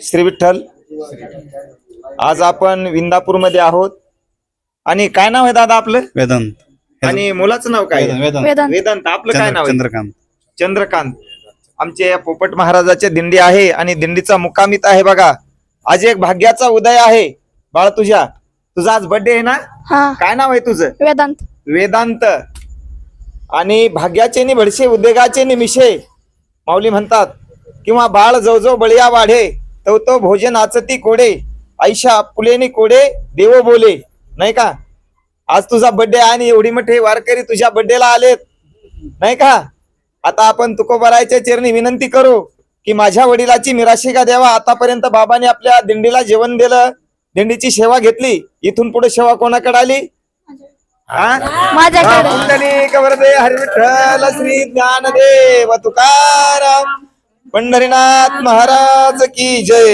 श्री विठ्ठल. आज आपण विंदापूर मध्ये आहोत. आणि काय नाव आहे दादा आपलं? वेदांत. आणि मुलाचं नाव काय? वेदांत. वेदांत. आपलं काय नाव आहे? चंद्रकांत. चंद्रकांत. आमचे पोपट महाराजाचे दिंडी आहे आणि दिंडीचा मुक्कामित आहे बघा. आज एक भाग्याचा उदय आहे बाळ. तुझा आज बर्थडे आहे ना? हा. काय नाव आहे तुझं? वेदांत. वेदांत. आणि भाग्याचे नि भडशे उद्योगाचे निमिषे माऊली म्हणतात, किंवा बाळ जो जो बळिया वाढे तो तो भोजन आचती कोडे, आयशा फुलेनी कोडे देव बोले. नाही का? आज तुझा बर्थडे आहे आणि एवढी मोठे वारकरी तुझ्या बर्थडेला आलेत, नाही का? आता आपण तुकोबारायच्या चरणी विनंती करू की माझ्या वडिलाची मिराशिका द्यावा. आतापर्यंत बाबाने आपल्या दिंडीला जेवण दिलं, दिंडीची सेवा घेतली. इथून पुढे सेवा कोणाकडे आली? माझ्याकडे. पुंडलिक वरदे हरी विठ्ठल श्री ज्ञानदेव तुकाराम पंढरीनाथ महाराज की जय.